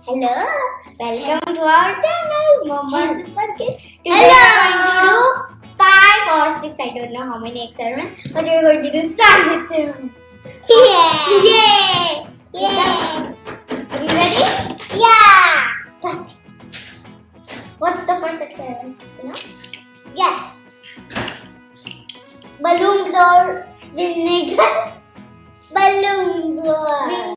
Hello, welcome to our channel, Mumma Super Kids. Today we are going to do 5 or 6, I don't know how many experiments, but we are going to do science experiments. Yeah! Yay! Yay! Are you ready? Yeah! Start. What's the first experiment? You know? Yeah. Balloon blower vinegar. Balloon blower.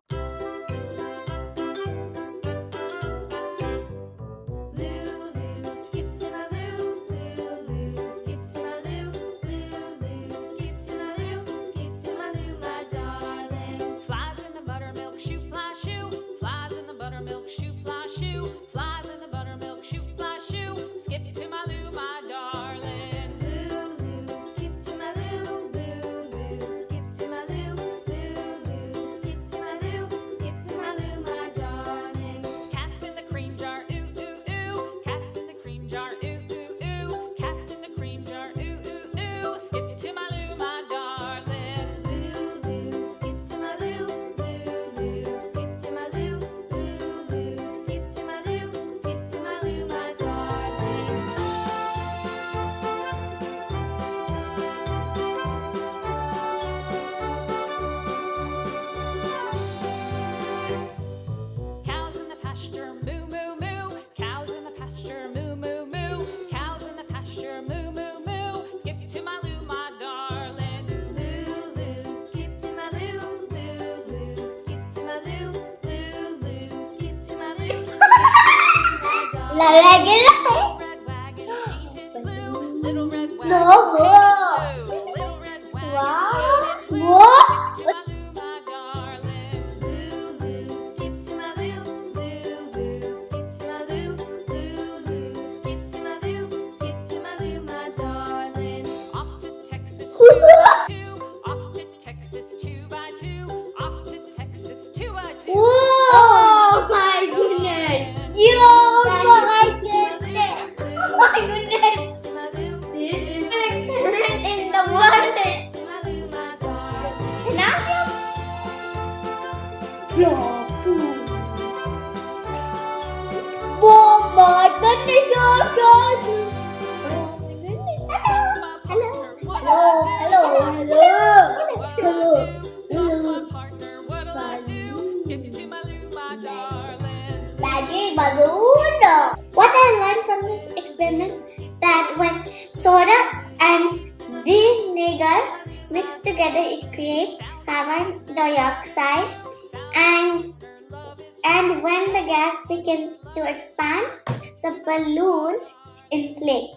Oh my goodness! Oh my goodness! This is experiment in the world. Now oh my goodness! Oh my goodness! Hello! Magic balloon. What I learned from this experiment that when soda and vinegar mix together, it creates carbon dioxide, and when the gas begins to expand, the balloons inflate.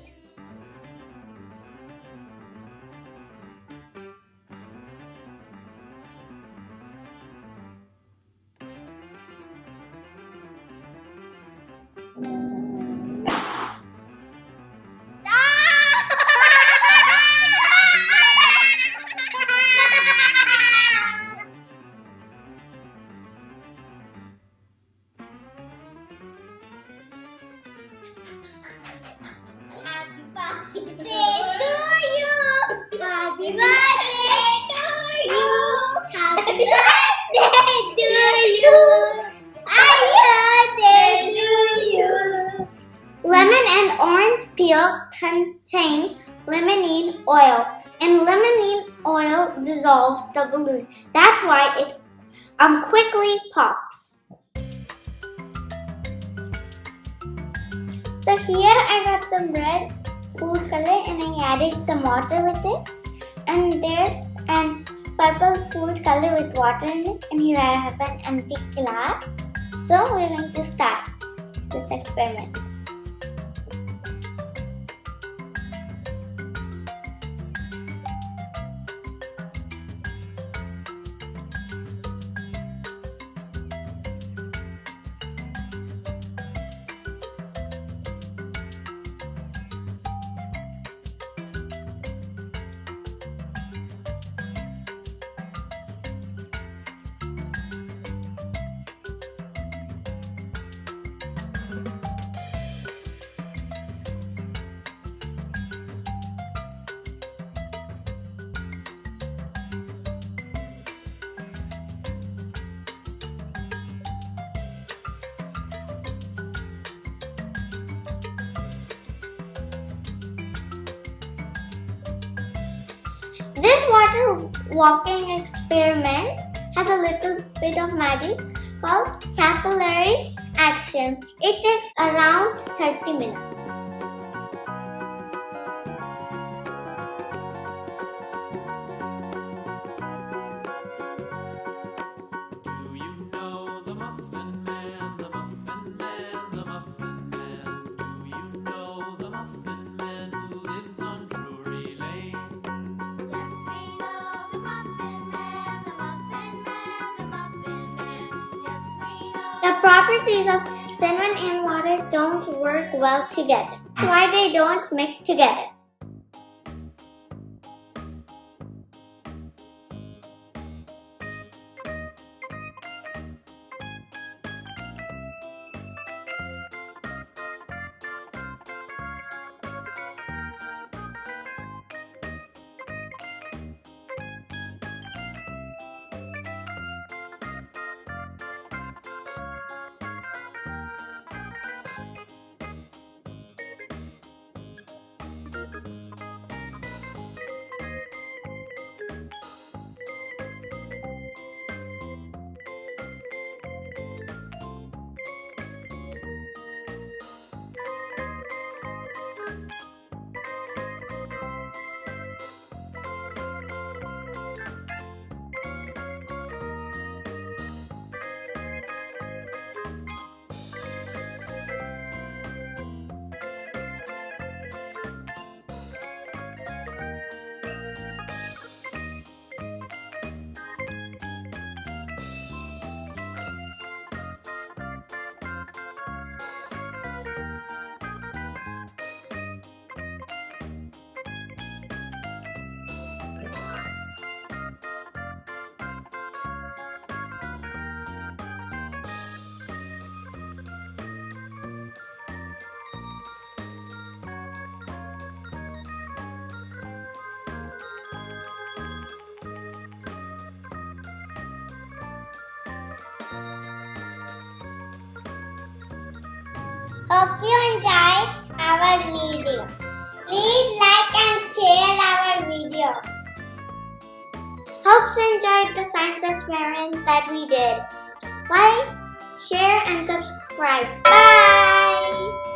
Happy birthday to you. Happy birthday to you. Happy birthday to you. Lemon and orange peel contains limonene oil, and limonene oil dissolves the balloon. That's why it quickly pops. So here I got some red food color and I added some water with it, and there's an purple food color with water in it, and here I have an empty glass. So we're going to start this experiment. This water walking experiment has a little bit of magic called capillary action. It takes around 30 minutes. Do you know the Muffin Man, the Muffin Man, the Muffin Man? Do you know the Muffin Man who lives on Drury Lane? Yes, we know the Muffin Man, the Muffin Man, the Muffin Man. Yes, we know. The properties of cinnamon and water don't work well together. That's why they don't mix together. Hope you enjoyed our video. Please like and share our video. Hope you enjoyed the science experiment that we did. Like, share and subscribe. Bye!